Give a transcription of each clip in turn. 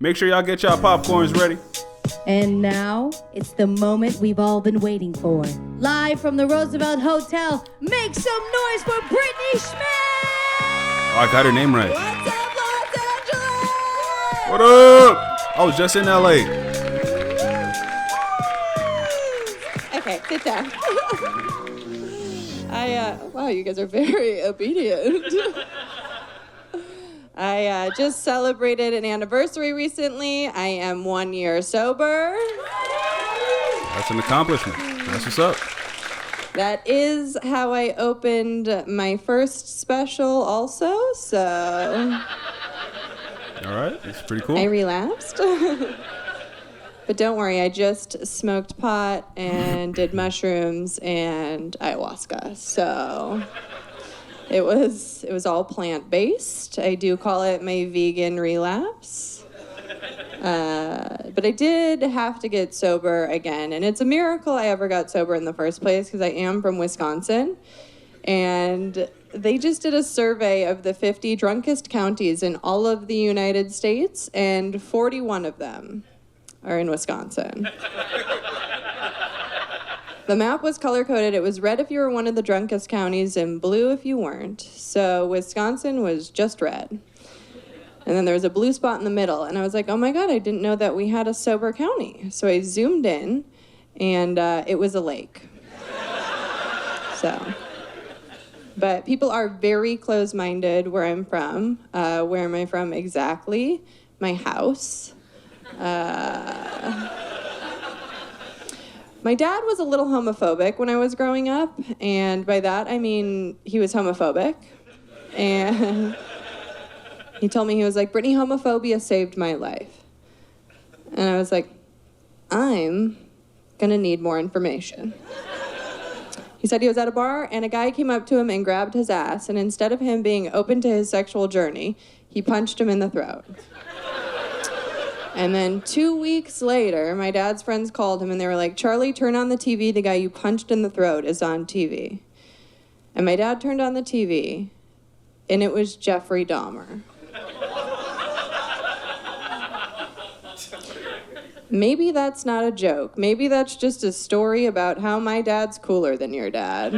Make sure y'all get y'all popcorns ready. And now, it's the moment we've all been waiting for. Live from the Roosevelt Hotel, make some noise for Brittany Schmidt! Oh, I got her name right. What's up, Los Angeles? What up? I was just in LA. Okay, sit down. Wow, you guys are very obedient. I just celebrated an anniversary recently. I am 1 year sober. That's an accomplishment. That's what's up. That is how I opened my first special also, so. All right, that's pretty cool. I relapsed. But don't worry, I just smoked pot and did mushrooms and ayahuasca, so it was all plant-based. I do call it my vegan relapse. But I did have to get sober again, and it's a miracle I ever got sober in the first place because I am from Wisconsin, and they just did a survey of the 50 drunkest counties in all of the United States, and 41 of them are in Wisconsin. The map was color-coded. It was red if you were one of the drunkest counties and blue if you weren't. So Wisconsin was just red. And then there was a blue spot in the middle. And I was like, oh my God, I didn't know that we had a sober county. So I zoomed in, and it was a lake. So, but people are very close-minded where I'm from. Where am I from exactly? My house. My dad was a little homophobic when I was growing up, and by that I mean he was homophobic. And he told me, he was like, Brittany, homophobia saved my life. And I was like, I'm gonna need more information. He said he was at a bar, and a guy came up to him and grabbed his ass, and instead of him being open to his sexual journey, he punched him in the throat. And then 2 weeks later, my dad's friends called him, and they were like, Charlie, turn on the TV. The guy you punched in the throat is on TV. And my dad turned on the TV, and it was Jeffrey Dahmer. Maybe that's not a joke. Maybe that's just a story about how my dad's cooler than your dad.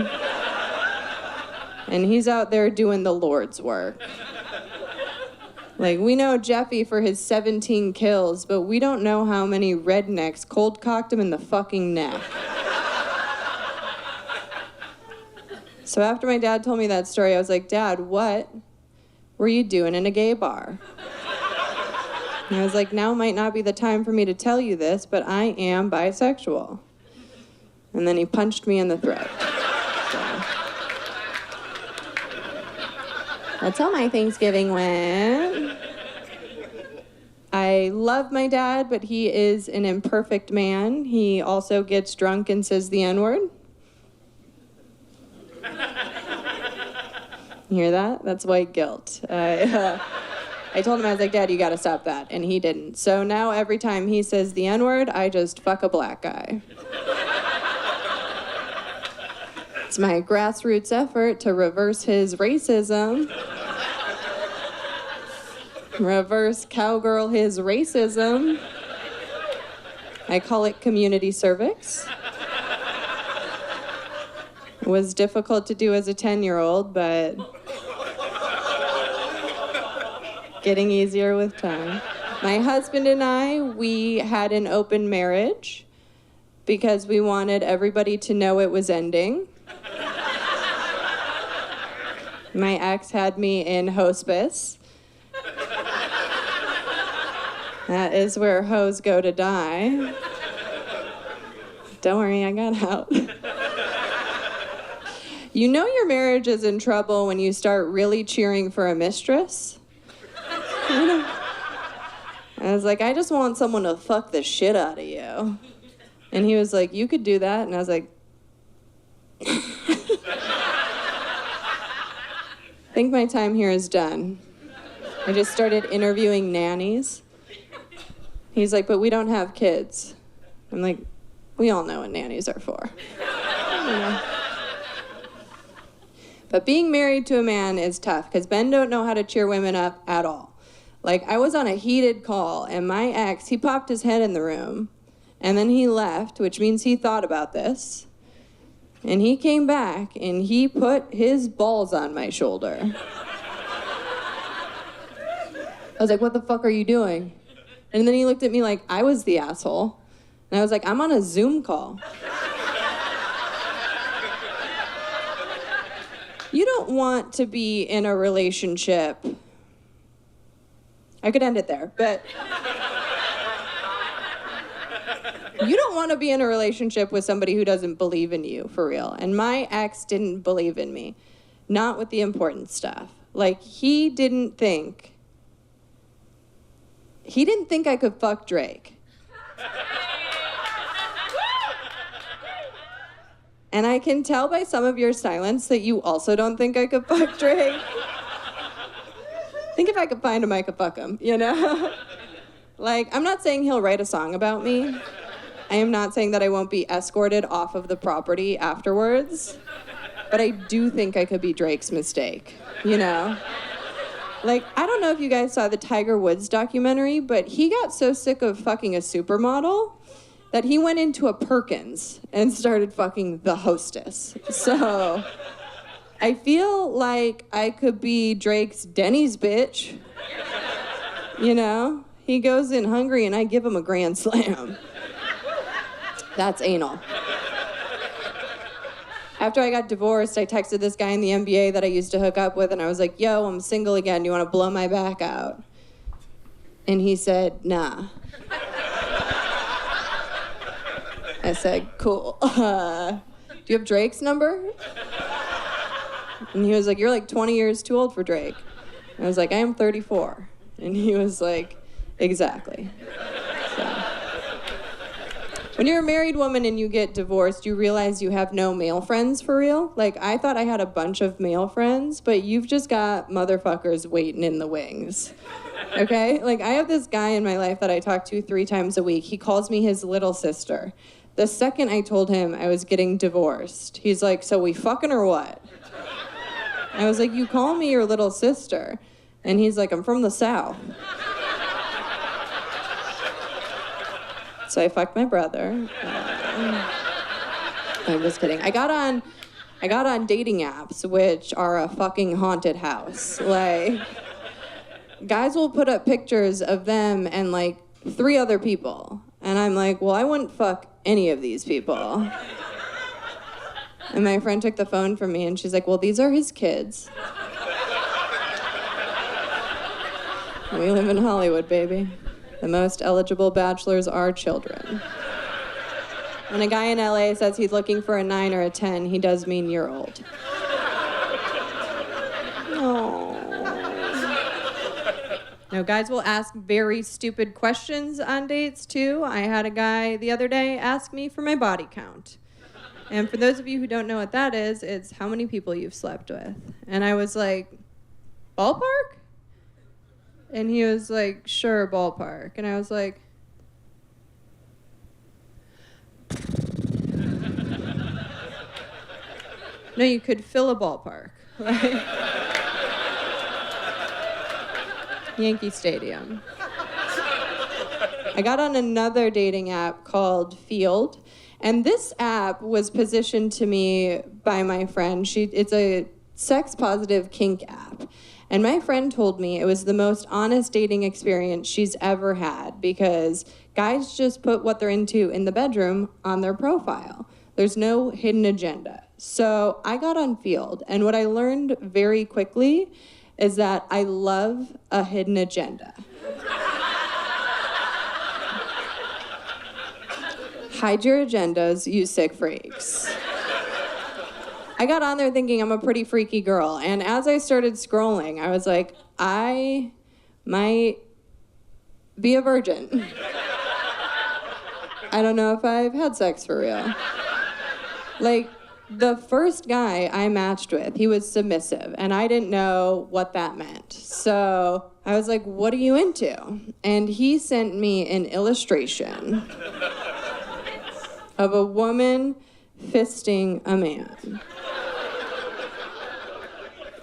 And he's out there doing the Lord's work. Like, we know Jeffy for his 17 kills, but we don't know how many rednecks cold-cocked him in the fucking neck. So after my dad told me that story, I was like, Dad, what were you doing in a gay bar? And I was like, now might not be the time for me to tell you this, but I am bisexual. And then he punched me in the throat. So. That's how my Thanksgiving went. I love my dad, but he is an imperfect man. He also gets drunk and says the N-word. You hear that? That's white guilt. I told him, I was like, Dad, you gotta stop that. And he didn't. So now every time he says the N-word, I just fuck a black guy. It's my grassroots effort to reverse his racism. Reverse cowgirl his racism. I call it community cervix. It was difficult to do as a 10-year-old, but getting easier with time. My husband and I, we had an open marriage because we wanted everybody to know it was ending. My ex had me in hospice. That is where hoes go to die. Don't worry, I got out. You know your marriage is in trouble when you start really cheering for a mistress. You know? I was like, I just want someone to fuck the shit out of you. And he was like, you could do that. And I was like, I think my time here is done. I just started interviewing nannies. He's like, but we don't have kids. I'm like, we all know what nannies are for. You know? But being married to a man is tough because men don't know how to cheer women up at all. Like, I was on a heated call, and my ex, he popped his head in the room, and then he left, which means he thought about this. And he came back, and he put his balls on my shoulder. I was like, what the fuck are you doing? And then he looked at me like I was the asshole. And I was like, I'm on a Zoom call. You don't want to be in a relationship. I could end it there, but you don't want to be in a relationship with somebody who doesn't believe in you, for real. And my ex didn't believe in me, not with the important stuff. Like, he didn't think I could fuck Drake. And I can tell by some of your silence that you also don't think I could fuck Drake. Think if I could find him, I could fuck him, you know? Like, I'm not saying he'll write a song about me. I am not saying that I won't be escorted off of the property afterwards. But I do think I could be Drake's mistake, you know? Like, I don't know if you guys saw the Tiger Woods documentary, but he got so sick of fucking a supermodel that he went into a Perkins and started fucking the hostess. So I feel like I could be Drake's Denny's bitch. You know? He goes in hungry and I give him a grand slam. That's anal. After I got divorced, I texted this guy in the NBA that I used to hook up with, and I was like, yo, I'm single again. Do you want to blow my back out? And he said, nah. I said, cool. Do you have Drake's number? And he was like, you're like 20 years too old for Drake. And I was like, I am 34. And he was like, exactly. So. When you're a married woman and you get divorced, you realize you have no male friends for real. Like, I thought I had a bunch of male friends, but you've just got motherfuckers waiting in the wings. Okay? Like, I have this guy in my life that I talk to 3 times a week. He calls me his little sister. The second I told him I was getting divorced, he's like, so we fucking or what? I was like, you call me your little sister. And he's like, I'm from the South. So I fucked my brother. I'm just kidding. I got on dating apps, which are a fucking haunted house. Like, guys will put up pictures of them and like 3 other people. And I'm like, well, I wouldn't fuck any of these people. And my friend took the phone from me and she's like, well, these are his kids. We live in Hollywood, baby. The most eligible bachelors are children. When a guy in LA says he's looking for a 9 or a 10, he does mean you're old. No, guys will ask very stupid questions on dates, too. I had a guy the other day ask me for my body count. And for those of you who don't know what that is, it's how many people you've slept with. And I was like, ballpark? And he was like, sure, ballpark. And I was like, no, you could fill a ballpark, right? Yankee Stadium. I got on another dating app called Field, and this app was positioned to me by my friend. It's a sex-positive kink app. And my friend told me it was the most honest dating experience she's ever had because guys just put what they're into in the bedroom on their profile. There's no hidden agenda. So I got on Field, and what I learned very quickly is that I love a hidden agenda. Hide your agendas, you sick freaks. I got on there thinking I'm a pretty freaky girl, and as I started scrolling, I was like, I might be a virgin. I don't know if I've had sex for real. Like, the first guy I matched with, he was submissive, and I didn't know what that meant. So I was like, what are you into? And he sent me an illustration of a woman fisting a man.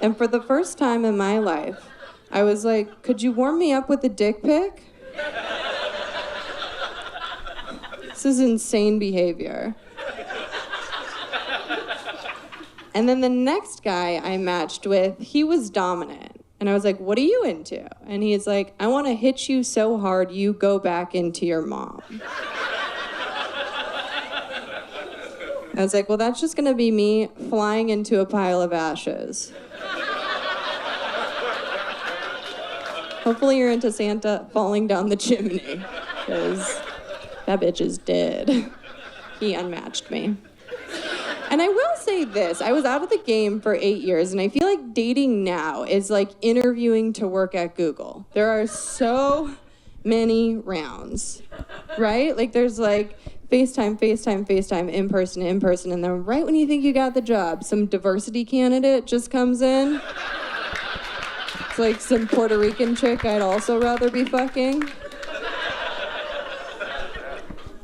And for the first time in my life, I was like, could you warm me up with a dick pic? This is insane behavior. And then the next guy I matched with, he was dominant. And I was like, what are you into? And he's like, I want to hit you so hard you go back into your mom. I was like, well, that's just going to be me flying into a pile of ashes. Hopefully you're into Santa falling down the chimney, because that bitch is dead. He unmatched me. And I will say this, I was out of the game for 8 years, and I feel like dating now is like interviewing to work at Google. There are so many rounds, right? Like there's like FaceTime, FaceTime, FaceTime, in person, and then right when you think you got the job, some diversity candidate just comes in. It's like some Puerto Rican chick I'd also rather be fucking.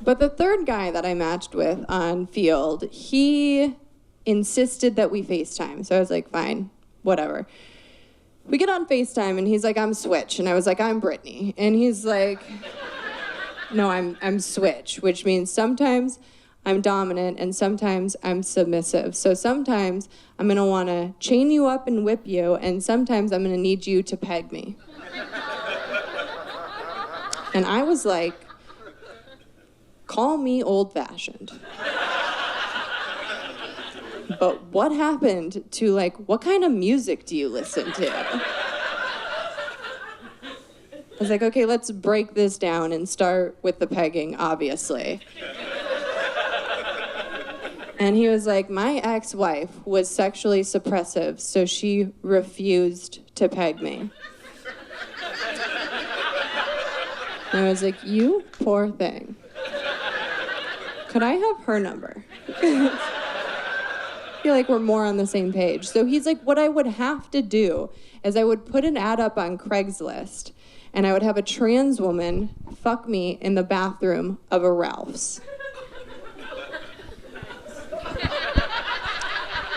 But the third guy that I matched with on Field, he insisted that we FaceTime. So I was like, fine, whatever. We get on FaceTime and he's like, I'm Switch. And I was like, I'm Brittany. And he's like, no, I'm Switch, which means sometimes I'm dominant and sometimes I'm submissive. So sometimes I'm gonna wanna chain you up and whip you, and sometimes I'm gonna need you to peg me. And I was like, call me old-fashioned. But what happened to, like, what kind of music do you listen to? I was like, okay, let's break this down and start with the pegging, obviously. And he was like, my ex-wife was sexually suppressive, so she refused to peg me. And I was like, you poor thing. Could I have her number? I feel like we're more on the same page. So he's like, what I would have to do is I would put an ad up on Craigslist, and I would have a trans woman fuck me in the bathroom of a Ralph's.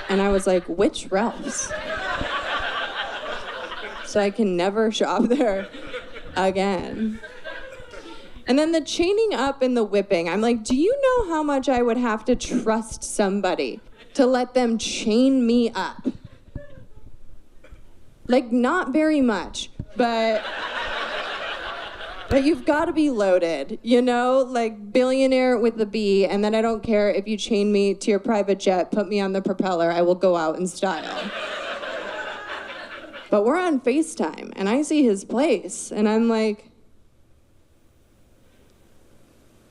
And I was like, which Ralph's? So I can never shop there again. And then the chaining up and the whipping, I'm like, do you know how much I would have to trust somebody to let them chain me up? Like, not very much, but you've got to be loaded, you know? Like, billionaire with the B, and then I don't care if you chain me to your private jet, put me on the propeller, I will go out in style. But we're on FaceTime, and I see his place, and I'm like,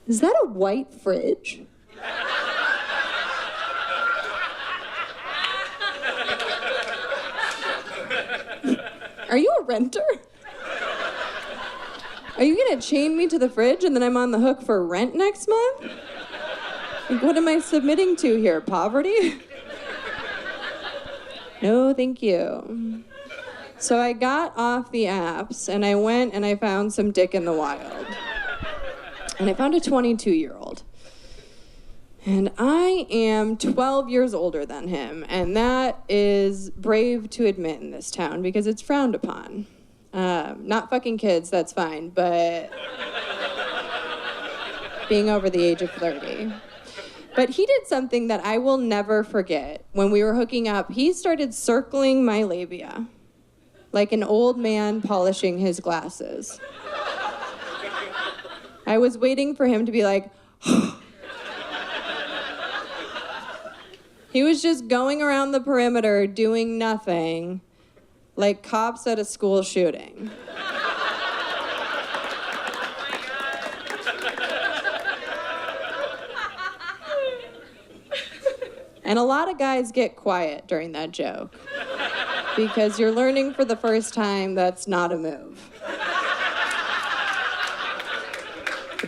is that a white fridge? Are you a renter? Are you gonna chain me to the fridge and then I'm on the hook for rent next month? Like, what am I submitting to here, poverty? No, thank you. So I got off the apps and I went and I found some dick in the wild. And I found a 22-year-old. And I am 12 years older than him, and that is brave to admit in this town because it's frowned upon. Not fucking kids, that's fine, but being over the age of 30. But he did something that I will never forget. When we were hooking up, he started circling my labia like an old man polishing his glasses. I was waiting for him to be like, he was just going around the perimeter doing nothing, like cops at a school shooting. And a lot of guys get quiet during that joke because you're learning for the first time that's not a move.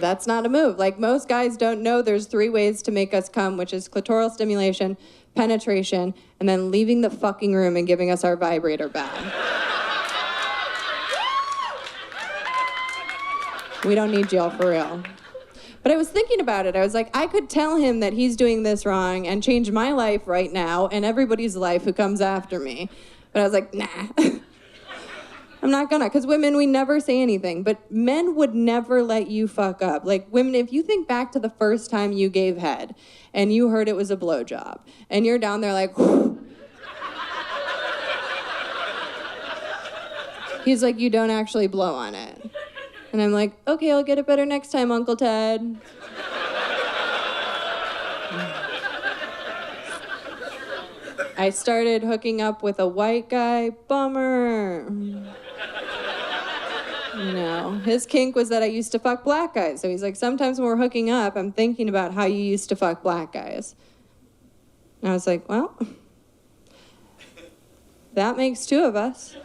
That's not a move. Like, most guys don't know there's 3 ways to make us come, which is clitoral stimulation, penetration, and then leaving the fucking room and giving us our vibrator back. We don't need y'all for real. But I was thinking about it. I was like, I could tell him that he's doing this wrong and change my life right now and everybody's life who comes after me. But I was like, nah. I'm not gonna, because women, we never say anything, but men would never let you fuck up. Like, women, if you think back to the first time you gave head and you heard it was a blowjob, and you're down there like, he's like, you don't actually blow on it. And I'm like, okay, I'll get it better next time, Uncle Ted. I started hooking up with a white guy. Bummer. His kink was that I used to fuck black guys. So he's like, sometimes when we're hooking up, I'm thinking about how you used to fuck black guys. And I was like, well, that makes two of us.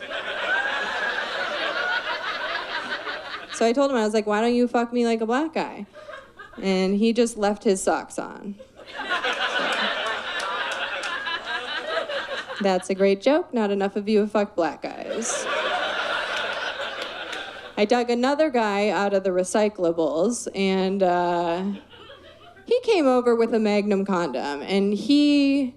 So I told him, I was like, why don't you fuck me like a black guy? And he just left his socks on. That's a great joke. Not enough of you have fucked black guys. I dug another guy out of the recyclables, and he came over with a Magnum condom, and he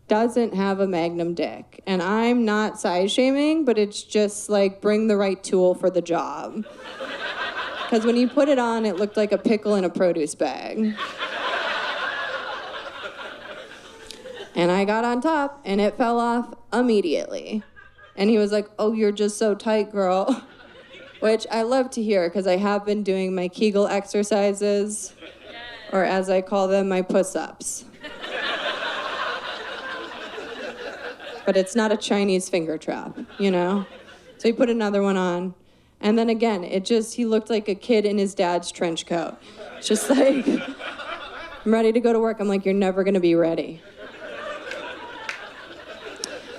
doesn't have a Magnum dick. And I'm not size shaming, but it's just like, bring the right tool for the job. Because when you put it on, it looked like a pickle in a produce bag. And I got on top, and it fell off immediately. And he was like, oh, you're just so tight, girl. Which I love to hear, because I have been doing my Kegel exercises, or as I call them, my puss-ups. But it's not a Chinese finger trap, So he put another one on. And then again, he looked like a kid in his dad's trench coat. Just like, I'm ready to go to work. I'm like, you're never going to be ready.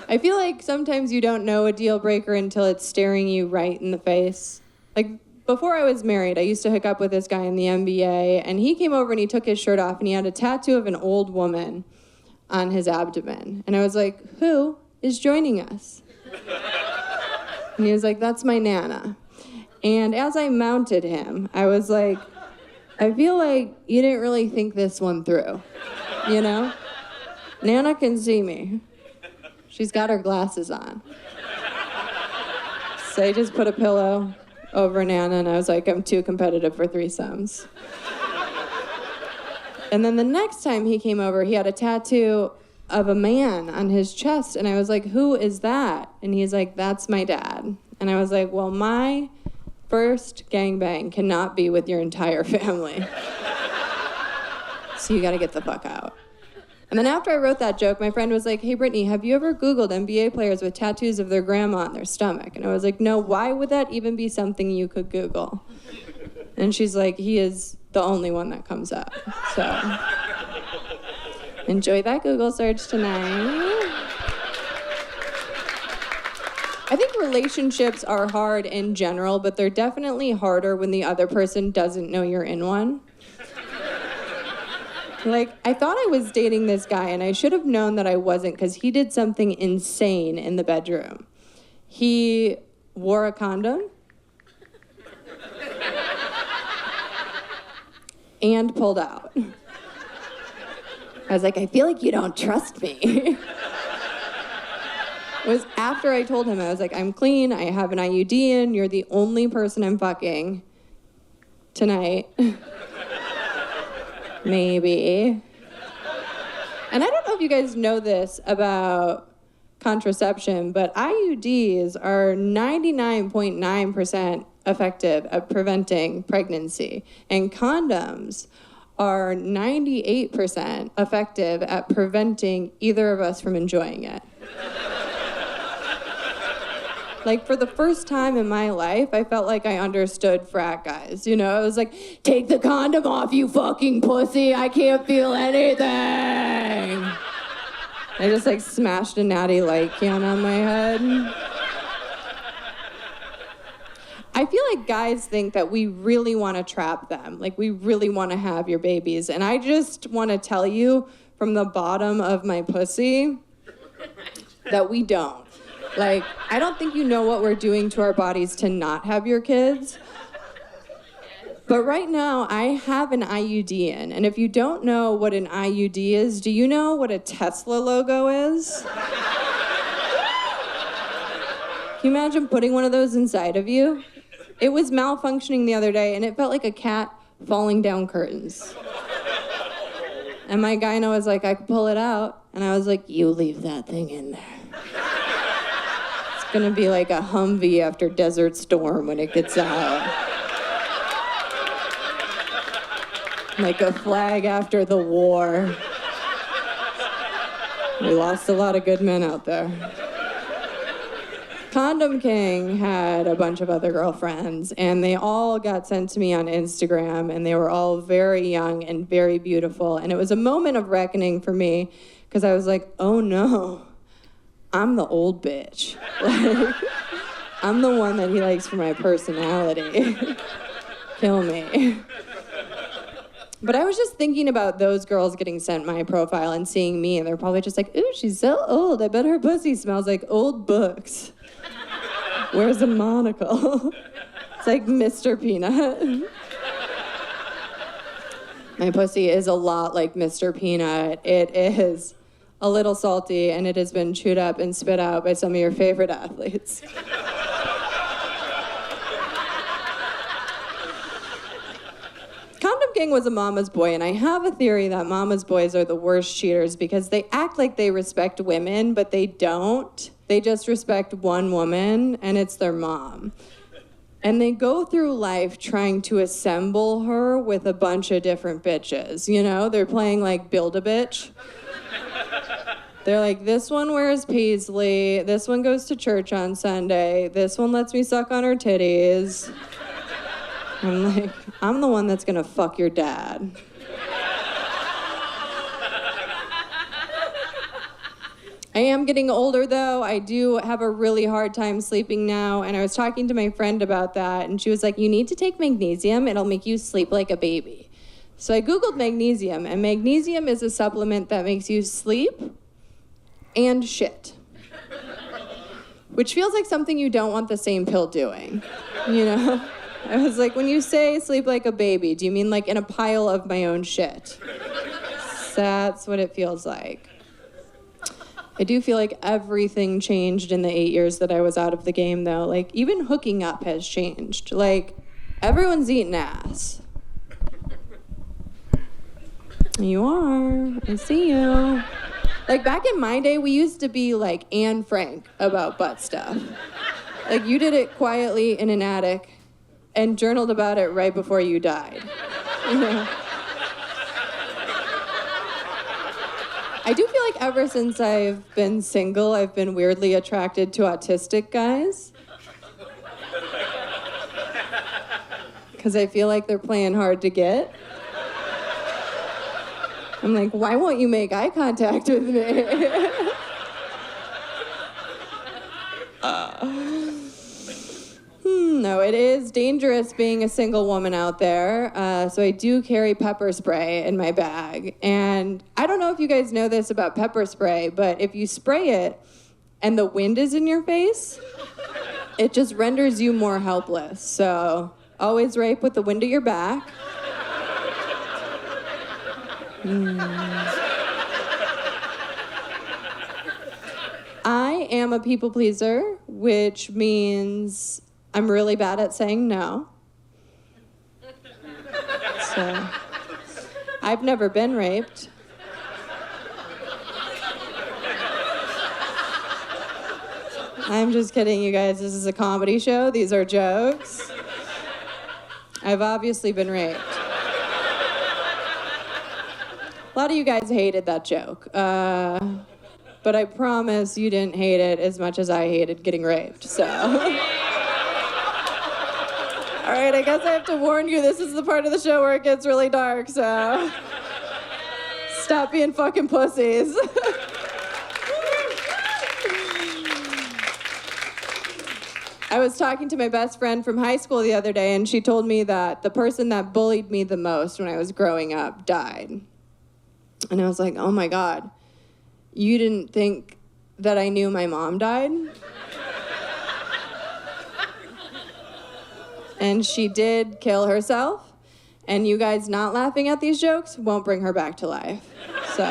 I feel like sometimes you don't know a deal breaker until it's staring you right in the face. Like, before I was married, I used to hook up with this guy in the NBA, and he came over and he took his shirt off, and he had a tattoo of an old woman on his abdomen. And I was like, who is joining us? And he was like, that's my Nana. And as I mounted him, I was like, I feel like you didn't really think this one through, Nana can see me. She's got her glasses on. So I just put a pillow over Nana, and I was like, I'm too competitive for threesomes. And then the next time he came over, he had a tattoo of a man on his chest, and I was like, who is that? And he's like, that's my dad. And I was like, well, my first gangbang cannot be with your entire family. So you gotta get the fuck out. And then after I wrote that joke, my friend was like, hey, Brittany, have you ever Googled NBA players with tattoos of their grandma on their stomach? And I was like, no, why would that even be something you could Google? And she's like, he is the only one that comes up. So enjoy that Google search tonight. I think relationships are hard in general, but they're definitely harder when the other person doesn't know you're in one. Like, I thought I was dating this guy, and I should have known that I wasn't, because he did something insane in the bedroom. He wore a condom and pulled out. I was like, I feel like you don't trust me. It was after I told him, I was like, I'm clean, I have an IUD in, you're the only person I'm fucking tonight. Maybe. And I don't know if you guys know this about contraception, but IUDs are 99.9% effective at preventing pregnancy, and condoms are 98% effective at preventing either of us from enjoying it. Like, for the first time in my life, I felt like I understood frat guys. I was like, take the condom off, you fucking pussy. I can't feel anything. I just, smashed a natty light can on my head. I feel like guys think that we really want to trap them. Like, we really want to have your babies. And I just want to tell you from the bottom of my pussy that we don't. Like, I don't think you know what we're doing to our bodies to not have your kids. But right now, I have an IUD in. And if you don't know what an IUD is, do you know what a Tesla logo is? Can you imagine putting one of those inside of you? It was malfunctioning the other day, and it felt like a cat falling down curtains. And my gyno was like, I could pull it out. And I was like, you leave that thing in there. It's gonna be like a Humvee after Desert Storm when it gets out. Like a flag after the war. We lost a lot of good men out there. Condom King had a bunch of other girlfriends, and they all got sent to me on Instagram, and they were all very young and very beautiful. And it was a moment of reckoning for me, because I was like, oh no, I'm the old bitch. Like, I'm the one that he likes for my personality. Kill me. But I was just thinking about those girls getting sent my profile and seeing me, and they're probably just like, ooh, she's so old. I bet her pussy smells like old books. Wears a monocle. It's like Mr. Peanut. My pussy is a lot like Mr. Peanut. It is a little salty, and it has been chewed up and spit out by some of your favorite athletes. Condom King was a mama's boy, and I have a theory that mama's boys are the worst cheaters because they act like they respect women, but they don't. They just respect one woman, and it's their mom. And they go through life trying to assemble her with a bunch of different bitches, you know? They're playing like Build-A-Bitch. They're like, this one wears paisley, this one goes to church on Sunday, this one lets me suck on her titties. I'm like, I'm the one that's gonna fuck your dad. I am getting older, though. I do have a really hard time sleeping now, and I was talking to my friend about that, and she was like, you need to take magnesium. It'll make you sleep like a baby. So I Googled magnesium, and magnesium is a supplement that makes you sleep and shit, which feels like something you don't want the same pill doing, you know? I was like, when you say sleep like a baby, do you mean like in a pile of my own shit? That's what it feels like. I do feel like everything changed in the 8 years that I was out of the game, though. Like, even hooking up has changed. Like, everyone's eating ass. You are. I see you. Like, back in my day, we used to be like Anne Frank about butt stuff. Like, you did it quietly in an attic and journaled about it right before you died. You know? I do feel like ever since I've been single, I've been weirdly attracted to autistic guys. Because I feel like they're playing hard to get. I'm like, why won't you make eye contact with me? No, it is dangerous being a single woman out there. So I do carry pepper spray in my bag. And I don't know if you guys know this about pepper spray, but if you spray it and the wind is in your face, it just renders you more helpless. So always rape with the wind at your back. I am a people pleaser, which means I'm really bad at saying no. So, I've never been raped. I'm just kidding, you guys. This is a comedy show. These are jokes. I've obviously been raped. A lot of you guys hated that joke. But I promise you didn't hate it as much as I hated getting raped, so. All right, I guess I have to warn you, this is the part of the show where it gets really dark, so. Stop being fucking pussies. I was talking to my best friend from high school the other day, and she told me that the person that bullied me the most when I was growing up died. And I was like, oh my God, you didn't think that I knew my mom died? And she did kill herself, and you guys not laughing at these jokes won't bring her back to life. So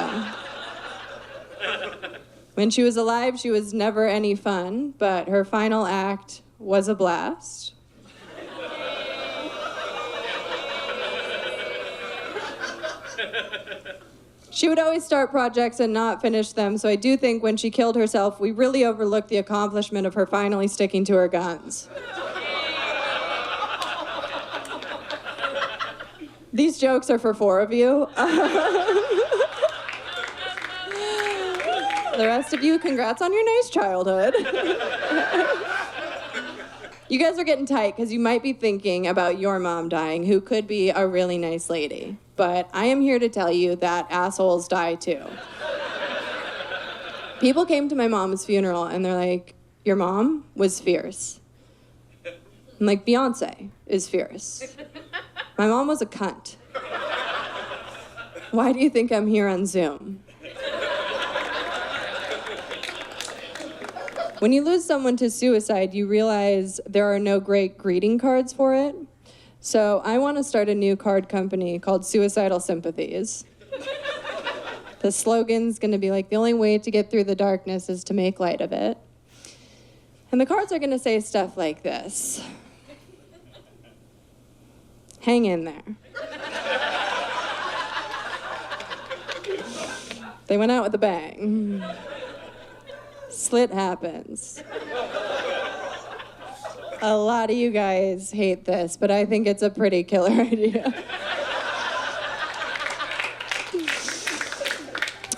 When she was alive, she was never any fun, but her final act was a blast. She would always start projects and not finish them, so I do think when she killed herself, we really overlooked the accomplishment of her finally sticking to her guns. These jokes are for 4 of you. The rest of you, congrats on your nice childhood. You guys are getting tight because you might be thinking about your mom dying, who could be a really nice lady. But I am here to tell you that assholes die too. People came to my mom's funeral and they're like, your mom was fierce. I'm like, Beyonce is fierce. My mom was a cunt. Why do you think I'm here on Zoom? When you lose someone to suicide, you realize there are no great greeting cards for it. So I want to start a new card company called Suicidal Sympathies. The slogan's going to be like, the only way to get through the darkness is to make light of it. And the cards are going to say stuff like this. Hang in there. They went out with a bang. Slit happens. A lot of you guys hate this, but I think it's a pretty killer idea.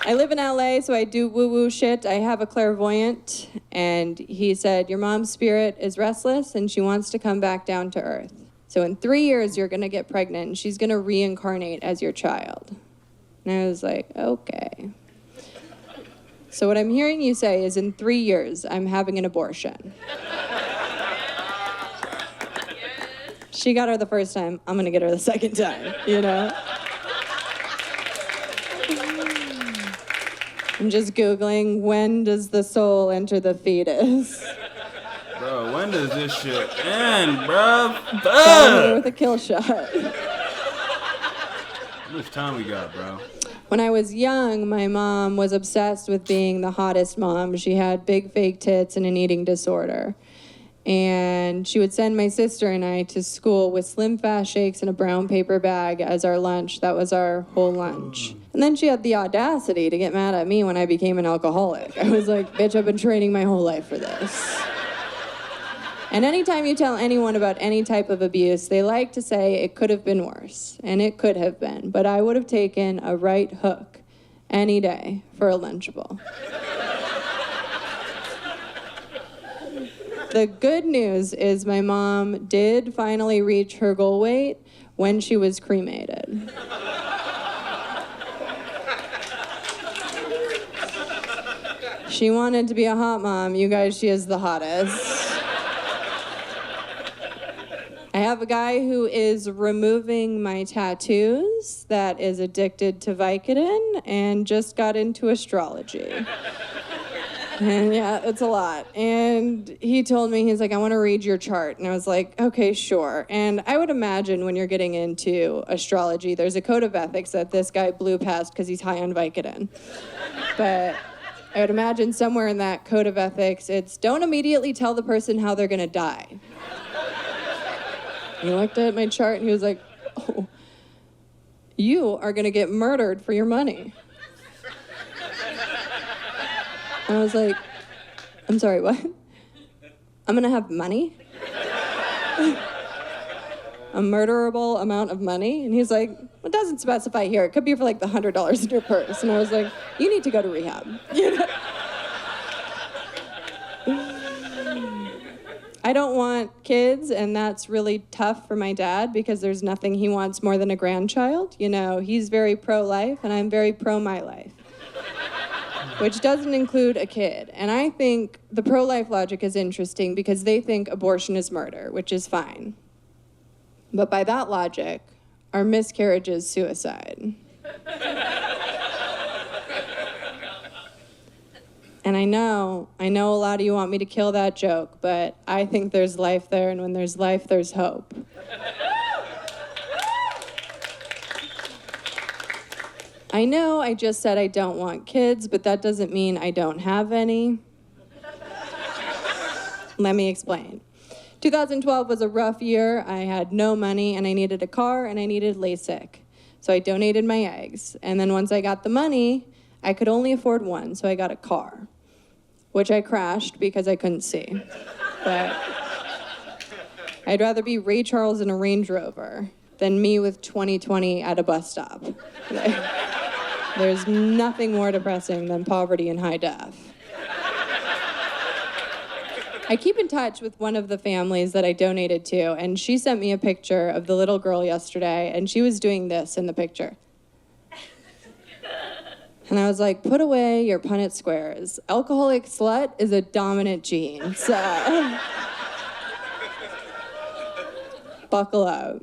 I live in LA, so I do woo-woo shit. I have a clairvoyant, and he said, your mom's spirit is restless, and she wants to come back down to earth. So in 3 years, you're going to get pregnant, and she's going to reincarnate as your child. And I was like, okay. So what I'm hearing you say is in 3 years, I'm having an abortion. She got her the first time, I'm going to get her the second time, you know? I'm just Googling, when does the soul enter the fetus? Bro, when does this shit end, bro? With a kill shot. How much time we got, bro? When I was young, my mom was obsessed with being the hottest mom. She had big fake tits and an eating disorder. And she would send my sister and I to school with Slim Fast shakes in a brown paper bag as our lunch. That was our whole lunch. And then she had the audacity to get mad at me when I became an alcoholic. I was like, bitch, I've been training my whole life for this. And anytime you tell anyone about any type of abuse, they like to say it could have been worse. And it could have been. But I would have taken a right hook any day for a Lunchable. The good news is my mom did finally reach her goal weight when she was cremated. She wanted to be a hot mom. You guys, she is the hottest. I have a guy who is removing my tattoos that is addicted to Vicodin and just got into astrology. And yeah, it's a lot. And he told me, he's like, I want to read your chart. And I was like, okay, sure. And I would imagine when you're getting into astrology, there's a code of ethics that this guy blew past because he's high on Vicodin. But I would imagine somewhere in that code of ethics, it's don't immediately tell the person how they're going to die. He looked at my chart and he was like, oh, you are going to get murdered for your money. I was like, I'm sorry, what? I'm gonna have money? A murderable amount of money? And he's like, it doesn't specify here. It could be for like the $100 in your purse. And I was like, you need to go to rehab. You know? I don't want kids, and that's really tough for my dad because there's nothing he wants more than a grandchild. You know, he's very pro-life, and I'm very pro-my life. Which doesn't include a kid. And I think the pro-life logic is interesting because they think abortion is murder, which is fine. But by that logic, our miscarriage is suicide. And I know a lot of you want me to kill that joke, but I think there's life there, and when there's life, there's hope. I know I just said I don't want kids, but that doesn't mean I don't have any. Let me explain. 2012 was a rough year. I had no money, and I needed a car, and I needed LASIK. So I donated my eggs. And then once I got the money, I could only afford one, so I got a car, which I crashed because I couldn't see. But I'd rather be Ray Charles in a Range Rover than me with 20/20 at a bus stop. There's nothing more depressing than poverty in high def. I keep in touch with one of the families that I donated to, and she sent me a picture of the little girl yesterday, and she was doing this in the picture. And I was like, put away your Punnett squares. Alcoholic slut is a dominant gene, so buckle up.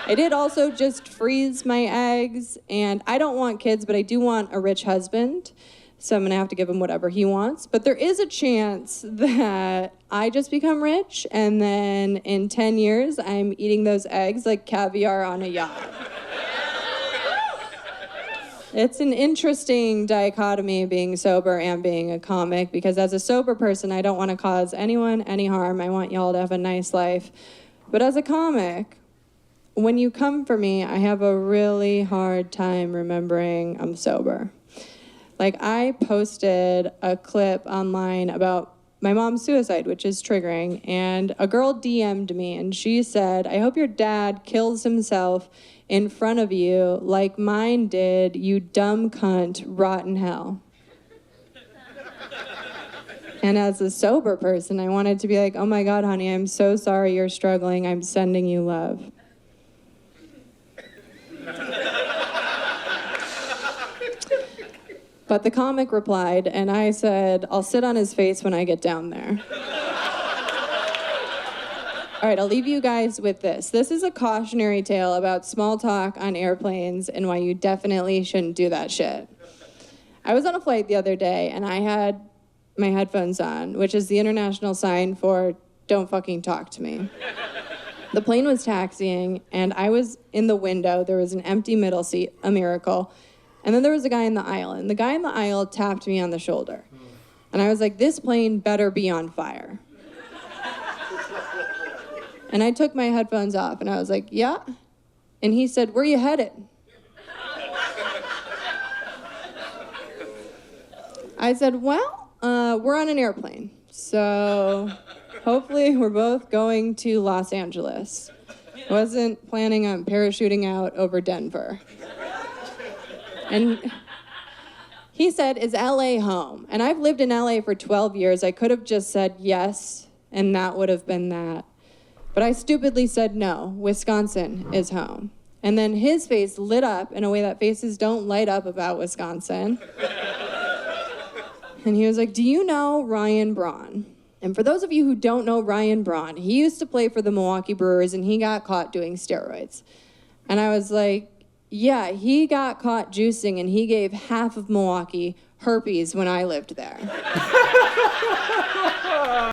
I did also just freeze my eggs, and I don't want kids, but I do want a rich husband. So I'm gonna have to give him whatever he wants. But there is a chance that I just become rich, and then in 10 years, I'm eating those eggs like caviar on a yacht. It's an interesting dichotomy being sober and being a comic, because as a sober person, I don't want to cause anyone any harm. I want y'all to have a nice life. But as a comic, when you come for me, I have a really hard time remembering I'm sober. Like, I posted a clip online about my mom's suicide, which is triggering, and a girl DM'd me, and she said, I hope your dad kills himself in front of you like mine did, you dumb cunt, rotten hell. And as a sober person, I wanted to be like, oh my God, honey, I'm so sorry you're struggling. I'm sending you love. But the comic replied, and I said, I'll sit on his face when I get down there. All right, I'll leave you guys with this. This is a cautionary tale about small talk on airplanes and why you definitely shouldn't do that shit. I was on a flight the other day, and I had my headphones on, which is the international sign for don't fucking talk to me. The plane was taxiing, and I was in the window. There was an empty middle seat, a miracle. And then there was a guy in the aisle, and the guy in the aisle tapped me on the shoulder. And I was like, this plane better be on fire. And I took my headphones off, and I was like, yeah? And he said, where you headed? I said, well, we're on an airplane. So hopefully we're both going to Los Angeles. Wasn't planning on parachuting out over Denver. And he said, is LA home? And I've lived in LA for 12 years. I could have just said yes, and that would have been that. But I stupidly said no, Wisconsin is home. And then his face lit up in a way that faces don't light up about Wisconsin. And he was like, do you know Ryan Braun? And for those of you who don't know Ryan Braun, he used to play for the Milwaukee Brewers, and he got caught doing steroids. And I was like, yeah, he got caught juicing, and he gave half of Milwaukee herpes when I lived there.